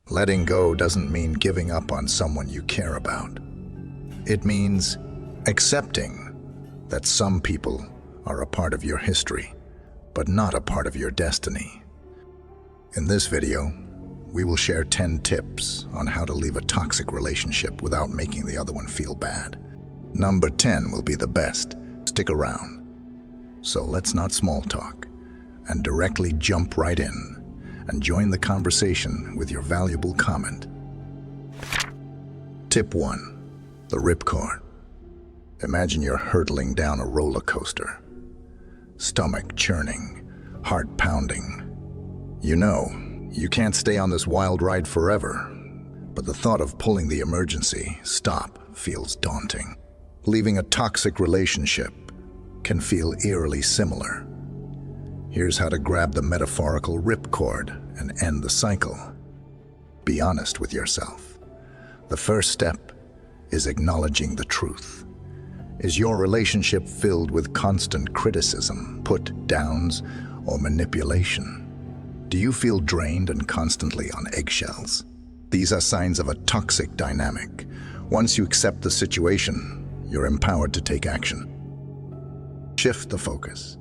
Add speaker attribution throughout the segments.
Speaker 1: Letting go doesn't mean giving up on someone you care about. It means accepting that some people are a part of your history, but not a part of your destiny. In this video, we will share 10 tips on how to leave a toxic relationship without making the other one feel bad. Number 10 will be the best. Stick around. So let's not small talk and directly jump right in and join the conversation with your valuable comment. Tip 1. The ripcord. Imagine you're hurtling down a roller coaster. Stomach churning, heart pounding. You know, you can't stay on this wild ride forever, but the thought of pulling the emergency stop feels daunting. Leaving a toxic relationship can feel eerily similar. Here's how to grab the metaphorical ripcord and end the cycle. Be honest with yourself. The first step is acknowledging the truth. Is your relationship filled with constant criticism, put-downs, or manipulation? Do you feel drained and constantly on eggshells? These are signs of a toxic dynamic. Once you accept the situation, you're empowered to take action. Shift the focus.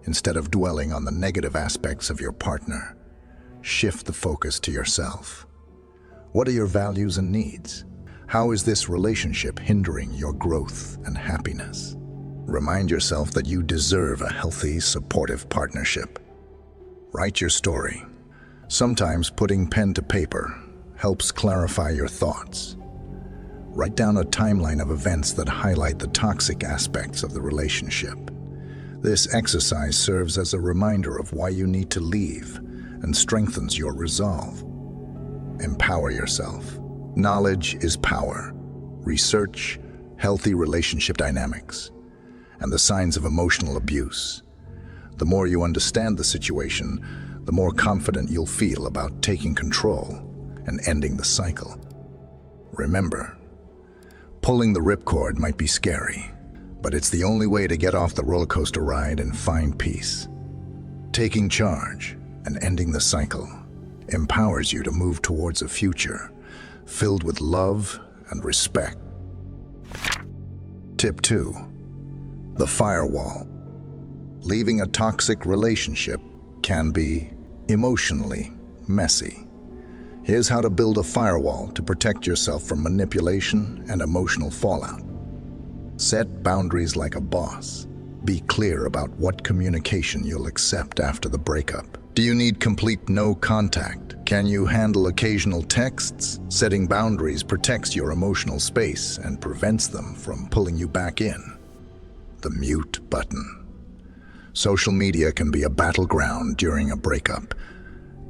Speaker 1: Instead of dwelling on the negative aspects of your partner, shift the focus to yourself. What are your values and needs? How is this relationship hindering your growth and happiness? Remind yourself that you deserve a healthy, supportive partnership. Write your story. Sometimes putting pen to paper helps clarify your thoughts. Write down a timeline of events that highlight the toxic aspects of the relationship. This exercise serves as a reminder of why you need to leave and strengthens your resolve. Empower yourself. Knowledge is power. Research healthy relationship dynamics and the signs of emotional abuse. The more you understand the situation, the more confident you'll feel about taking control and ending the cycle. Remember, pulling the ripcord might be scary, but it's the only way to get off the roller coaster ride and find peace. Taking charge and ending the cycle empowers you to move towards a future filled with love and respect. Tip 2. The firewall. Leaving a toxic relationship can be emotionally messy. Here's how to build a firewall to protect yourself from manipulation and emotional fallout. Set boundaries like a boss. Be clear about what communication you'll accept after the breakup. Do you need complete no contact? Can you handle occasional texts? Setting boundaries protects your emotional space and prevents them from pulling you back in. The mute button. Social media can be a battleground during a breakup.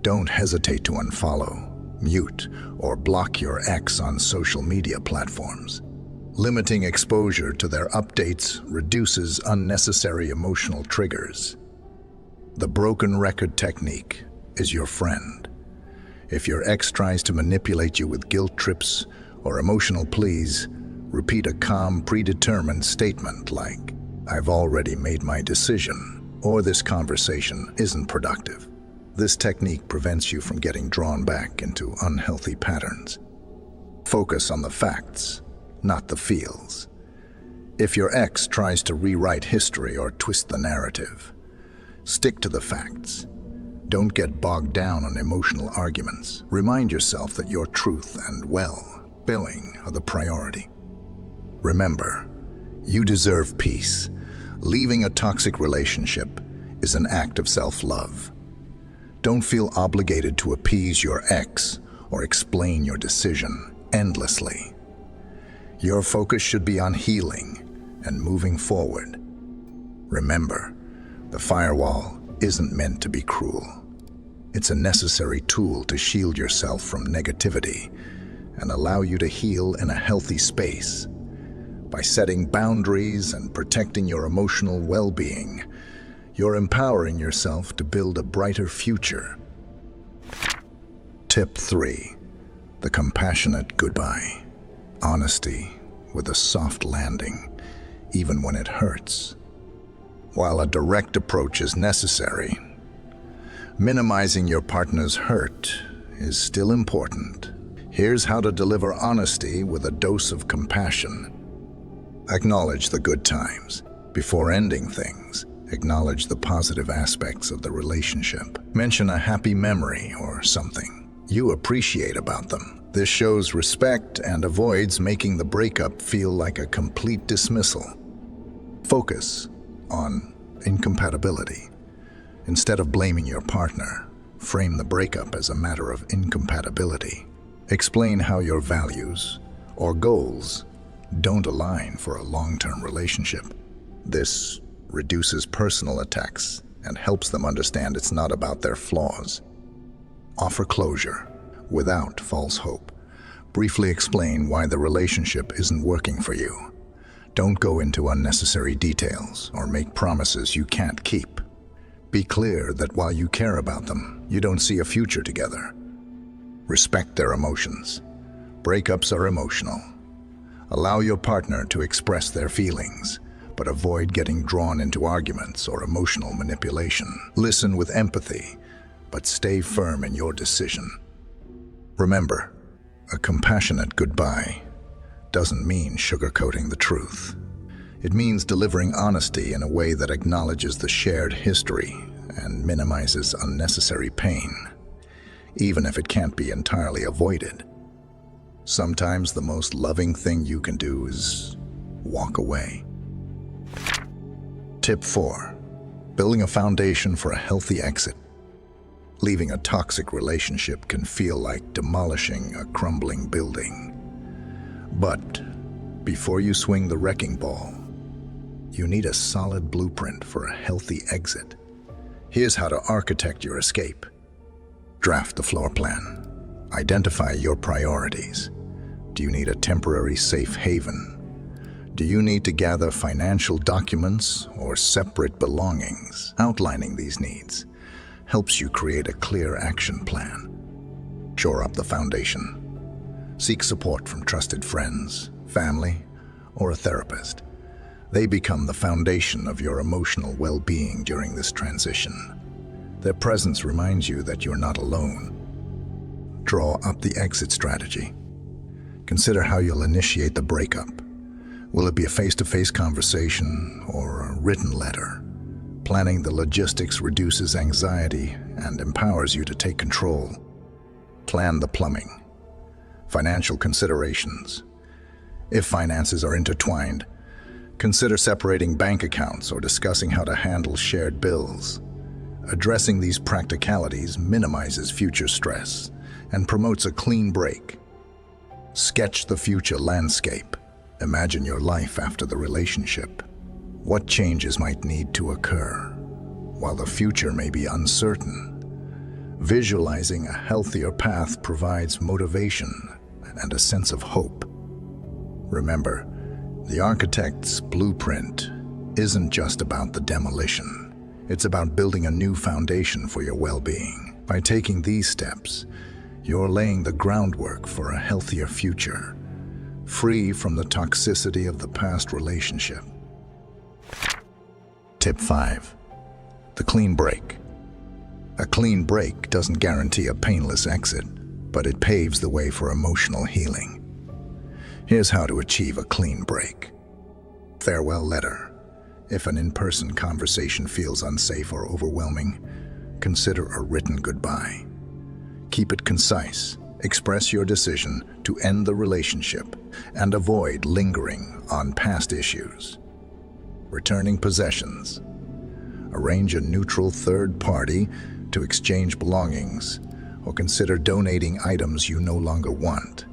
Speaker 1: Don't hesitate to unfollow, mute, or block your ex on social media platforms. Limiting exposure to their updates reduces unnecessary emotional triggers. The broken record technique is your friend. If your ex tries to manipulate you with guilt trips or emotional pleas, repeat a calm, predetermined statement like, "I've already made my decision," or "This conversation isn't productive." This technique prevents you from getting drawn back into unhealthy patterns. Focus on the facts, not the feels. If your ex tries to rewrite history or twist the narrative, stick to the facts. Don't get bogged down on emotional arguments. Remind yourself that your truth and well-being are the priority. Remember, you deserve peace. Leaving a toxic relationship is an act of self-love. Don't feel obligated to appease your ex or explain your decision endlessly. Your focus should be on healing and moving forward. Remember, the firewall isn't meant to be cruel. It's a necessary tool to shield yourself from negativity and allow you to heal in a healthy space. By setting boundaries and protecting your emotional well-being, you're empowering yourself to build a brighter future. Tip 3. The compassionate goodbye. Honesty with a soft landing, even when it hurts. While a direct approach is necessary, minimizing your partner's hurt is still important. Here's how to deliver honesty with a dose of compassion. Acknowledge the good times. Before ending things, acknowledge the positive aspects of the relationship. Mention a happy memory or something you appreciate about them. This shows respect and avoids making the breakup feel like a complete dismissal. Focus on incompatibility. Instead of blaming your partner, frame the breakup as a matter of incompatibility. Explain how your values or goals don't align for a long-term relationship. This reduces personal attacks and helps them understand it's not about their flaws. Offer closure without false hope. Briefly explain why the relationship isn't working for you. Don't go into unnecessary details or make promises you can't keep. Be clear that while you care about them, you don't see a future together. Respect their emotions. Breakups are emotional. Allow your partner to express their feelings, but avoid getting drawn into arguments or emotional manipulation. Listen with empathy, but stay firm in your decision. Remember, a compassionate goodbye doesn't mean sugarcoating the truth. It means delivering honesty in a way that acknowledges the shared history and minimizes unnecessary pain, even if it can't be entirely avoided. Sometimes the most loving thing you can do is walk away. Tip 4. Building a foundation for a healthy exit. Leaving a toxic relationship can feel like demolishing a crumbling building. But before you swing the wrecking ball, you need a solid blueprint for a healthy exit. Here's how to architect your escape. Draft the floor plan. Identify your priorities. Do you need a temporary safe haven? Do you need to gather financial documents or separate belongings? Outlining these needs helps you create a clear action plan. Shore up the foundation. Seek support from trusted friends, family, or a therapist. They become the foundation of your emotional well-being during this transition. Their presence reminds you that you're not alone. Draw up the exit strategy. Consider how you'll initiate the breakup. Will it be a face-to-face conversation or a written letter? Planning the logistics reduces anxiety and empowers you to take control. Plan the plumbing. Financial considerations. If finances are intertwined, consider separating bank accounts or discussing how to handle shared bills. Addressing these practicalities minimizes future stress and promotes a clean break. Sketch the future landscape. Imagine your life after the relationship. What changes might need to occur? While the future may be uncertain, visualizing a healthier path provides motivation and a sense of hope. Remember, the architect's blueprint isn't just about the demolition. It's about building a new foundation for your well-being. By taking these steps, you're laying the groundwork for a healthier future, free from the toxicity of the past relationship. Tip 5. The clean break. A clean break doesn't guarantee a painless exit, but it paves the way for emotional healing. Here's how to achieve a clean break. Farewell letter. If an in-person conversation feels unsafe or overwhelming, consider a written goodbye. Keep it concise. Express your decision to end the relationship and avoid lingering on past issues. Returning possessions. Arrange a neutral third party to exchange belongings or consider donating items you no longer want.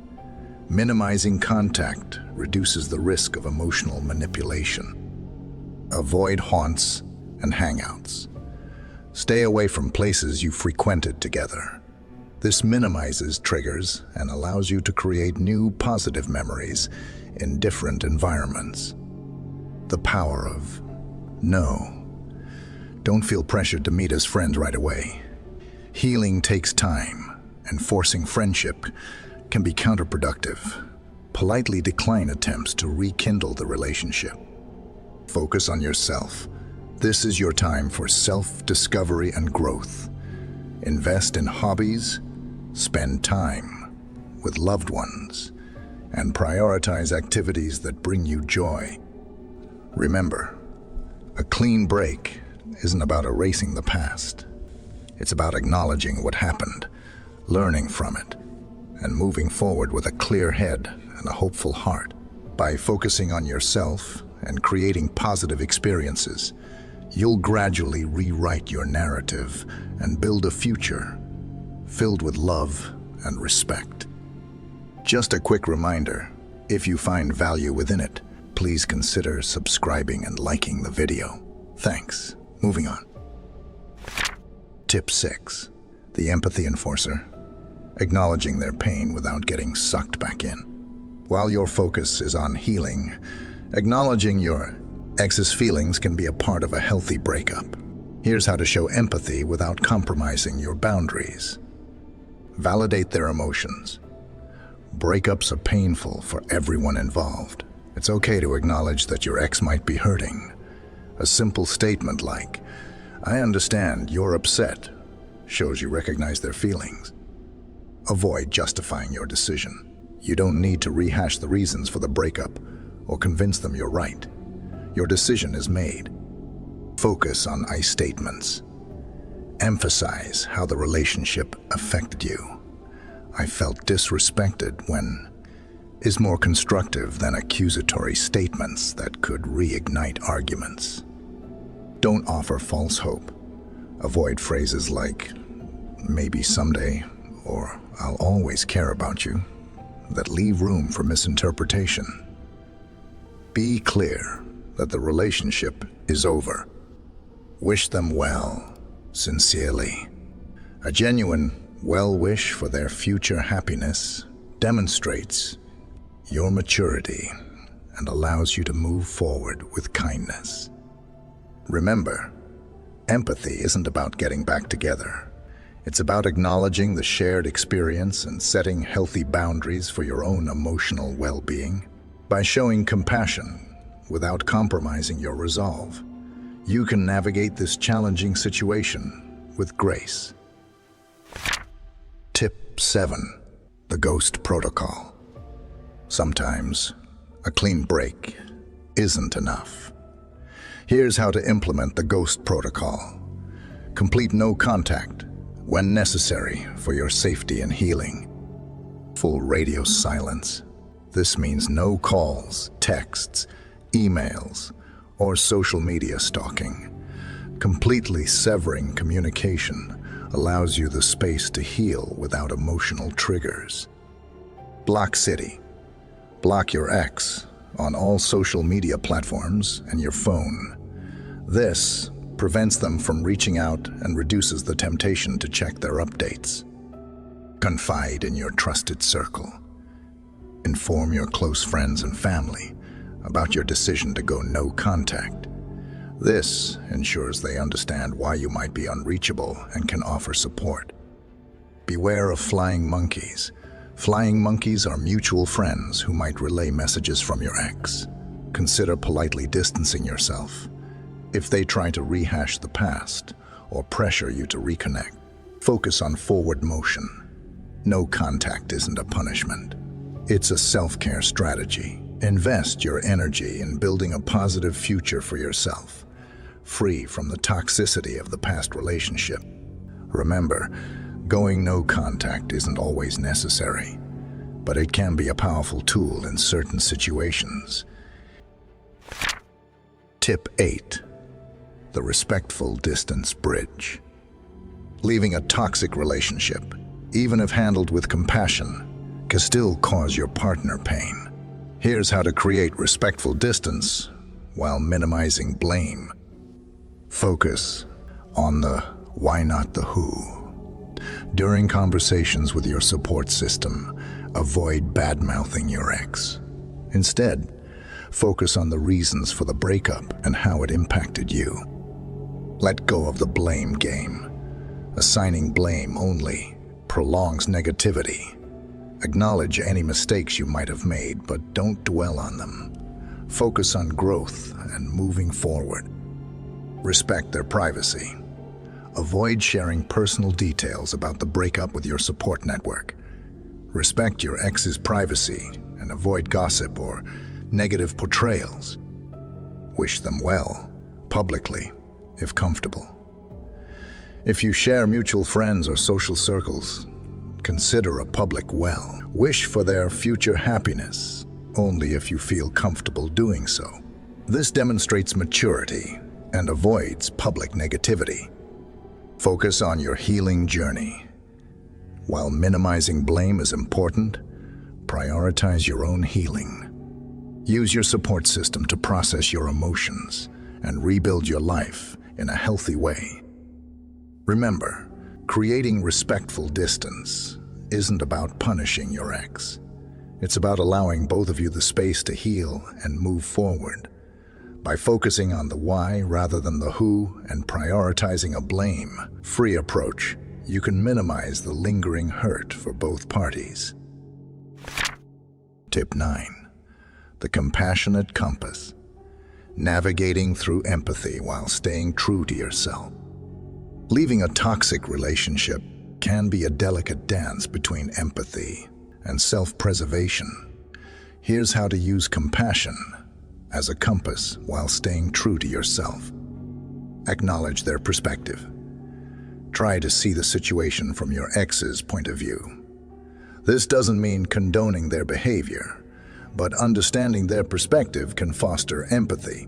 Speaker 1: Minimizing contact reduces the risk of emotional manipulation. Avoid haunts and hangouts. Stay away from places you frequented together. This minimizes triggers and allows you to create new positive memories in different environments. The power of no. Don't feel pressured to meet as friends right away. Healing takes time, and forcing friendship can be counterproductive. Politely decline attempts to rekindle the relationship. Focus on yourself. This is your time for self-discovery and growth. Invest in hobbies, spend time with loved ones, and prioritize activities that bring you joy. Remember, a clean break isn't about erasing the past. It's about acknowledging what happened, learning from it, and moving forward with a clear head and a hopeful heart. By focusing on yourself and creating positive experiences, you'll gradually rewrite your narrative and build a future filled with love and respect. Just a quick reminder, if you find value within it, please consider subscribing and liking the video. Thanks. Moving on. Tip 6. The empathy enforcer. Acknowledging their pain without getting sucked back in. While your focus is on healing, acknowledging your ex's feelings can be a part of a healthy breakup. Here's how to show empathy without compromising your boundaries. Validate their emotions. Breakups are painful for everyone involved. It's okay to acknowledge that your ex might be hurting. A simple statement like, "I understand you're upset," shows you recognize their feelings. Avoid justifying your decision. You don't need to rehash the reasons for the breakup or convince them you're right. Your decision is made. Focus on I statements. Emphasize how the relationship affected you. "I felt disrespected when" is more constructive than accusatory statements that could reignite arguments. Don't offer false hope. Avoid phrases like, "maybe someday," or "I'll always care about you," that leave room for misinterpretation. Be clear that the relationship is over. Wish them well, sincerely. A genuine well wish for their future happiness demonstrates your maturity and allows you to move forward with kindness. Remember, empathy isn't about getting back together. It's about acknowledging the shared experience and setting healthy boundaries for your own emotional well-being. By showing compassion without compromising your resolve, you can navigate this challenging situation with grace. Tip 7. The Ghost Protocol. Sometimes a clean break isn't enough. Here's how to implement the Ghost Protocol. Complete no contact when necessary for your safety and healing. Full radio silence. This means no calls, texts, emails, or social media stalking. Completely severing communication allows you the space to heal without emotional triggers. Block City. Block your ex on all social media platforms and your phone. This prevents them from reaching out and reduces the temptation to check their updates. Confide in your trusted circle. Inform your close friends and family about your decision to go no contact. This ensures they understand why you might be unreachable and can offer support. Beware of flying monkeys. Flying monkeys are mutual friends who might relay messages from your ex. Consider politely distancing yourself if they try to rehash the past or pressure you to reconnect. Focus on forward motion. No contact isn't a punishment. It's a self-care strategy. Invest your energy in building a positive future for yourself, free from the toxicity of the past relationship. Remember, going no contact isn't always necessary, but it can be a powerful tool in certain situations. Tip 8. The respectful distance bridge. Leaving a toxic relationship, even if handled with compassion, can still cause your partner pain. Here's how to create respectful distance while minimizing blame. Focus on the why not the who. During conversations with your support system, avoid bad-mouthing your ex. Instead, focus on the reasons for the breakup and how it impacted you. Let go of the blame game. Assigning blame only prolongs negativity. Acknowledge any mistakes you might have made, but don't dwell on them. Focus on growth and moving forward. Respect their privacy. Avoid sharing personal details about the breakup with your support network. Respect your ex's privacy and avoid gossip or negative portrayals. Wish them well, publicly, if comfortable. If you share mutual friends or social circles, consider a public well. Wish for their future happiness, only if you feel comfortable doing so. This demonstrates maturity and avoids public negativity. Focus on your healing journey. While minimizing blame is important, prioritize your own healing. Use your support system to process your emotions and rebuild your life in a healthy way. Remember, creating respectful distance isn't about punishing your ex. It's about allowing both of you the space to heal and move forward. By focusing on the why rather than the who and prioritizing a blame-free approach, you can minimize the lingering hurt for both parties. Tip 9. The compassionate compass. Navigating through empathy while staying true to yourself. Leaving a toxic relationship can be a delicate dance between empathy and self-preservation. Here's how to use compassion as a compass while staying true to yourself. Acknowledge their perspective. Try to see the situation from your ex's point of view. This doesn't mean condoning their behavior, but understanding their perspective can foster empathy.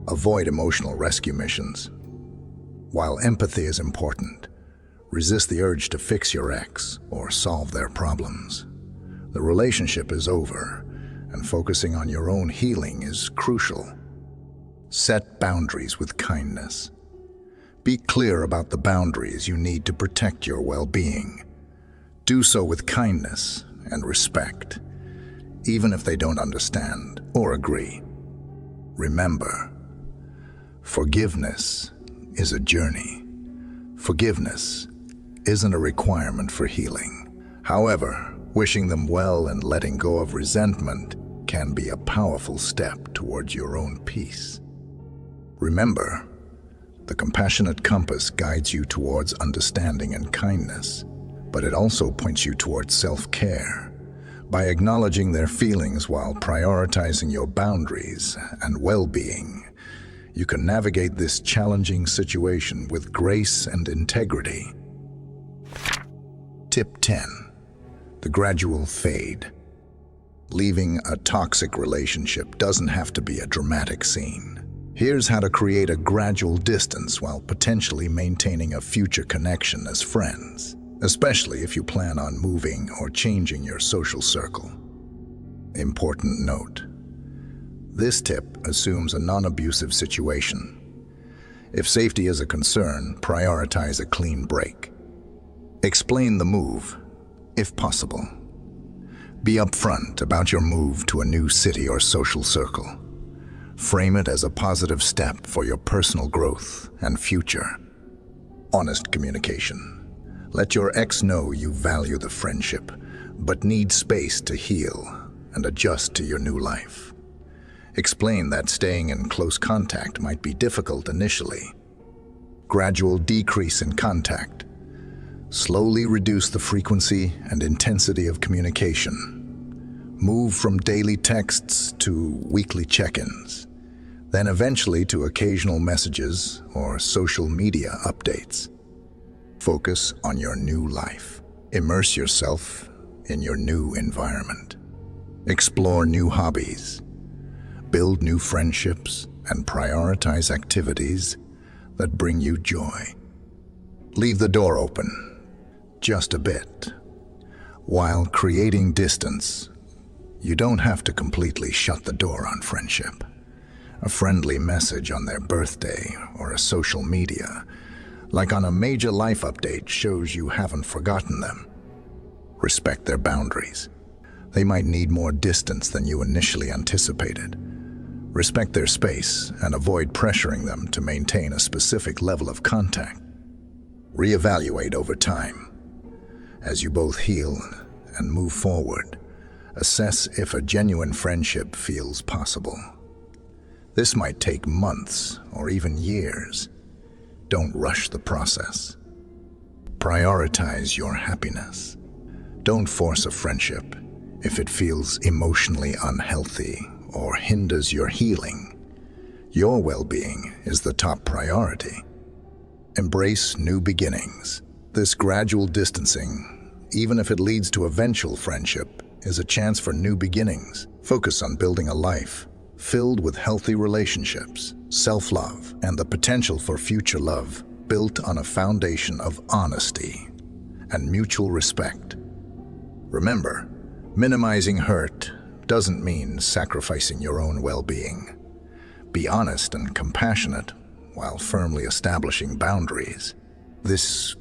Speaker 1: Avoid emotional rescue missions. While empathy is important, resist the urge to fix your ex or solve their problems. The relationship is over, and focusing on your own healing is crucial. Set boundaries with kindness. Be clear about the boundaries you need to protect your well-being. Do so with kindness and respect, even if they don't understand or agree. Remember, forgiveness is a journey. Forgiveness isn't a requirement for healing. However, wishing them well and letting go of resentment can be a powerful step towards your own peace. Remember, the compassionate compass guides you towards understanding and kindness, but it also points you towards self-care. By acknowledging their feelings while prioritizing your boundaries and well-being, you can navigate this challenging situation with grace and integrity. Tip 10. The gradual fade. Leaving a toxic relationship doesn't have to be a dramatic scene. Here's how to create a gradual distance while potentially maintaining a future connection as friends, especially if you plan on moving or changing your social circle. Important note: this tip assumes a non-abusive situation. If safety is a concern, prioritize a clean break. Explain the move, if possible. Be upfront about your move to a new city or social circle. Frame it as a positive step for your personal growth and future. Honest communication. Let your ex know you value the friendship, but need space to heal and adjust to your new life. Explain that staying in close contact might be difficult initially. Gradual decrease in contact. Slowly reduce the frequency and intensity of communication. Move from daily texts to weekly check-ins, then eventually to occasional messages or social media updates. Focus on your new life. Immerse yourself in your new environment. Explore new hobbies. Build new friendships and prioritize activities that bring you joy. Leave the door open, just a bit. While creating distance, you don't have to completely shut the door on friendship. A friendly message on their birthday or a social media, like on a major life update, shows you haven't forgotten them. Respect their boundaries. They might need more distance than you initially anticipated. Respect their space and avoid pressuring them to maintain a specific level of contact. Reevaluate over time. As you both heal and move forward, assess if a genuine friendship feels possible. This might take months or even years. don't rush the process. Prioritize your happiness. Don't force a friendship if it feels emotionally unhealthy or hinders your healing. Your well-being is the top priority. Embrace new beginnings. This gradual distancing, even if it leads to eventual friendship, is a chance for new beginnings. Focus on building a life filled with healthy relationships, self-love, and the potential for future love built on a foundation of honesty and mutual respect. Remember, minimizing hurt doesn't mean sacrificing your own well-being. Be honest and compassionate while firmly establishing boundaries. This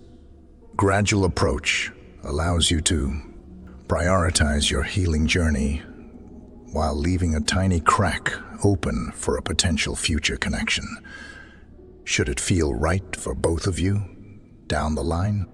Speaker 1: gradual approach allows you to prioritize your healing journey while leaving a tiny crack open for a potential future connection. Should it feel right for both of you down the line?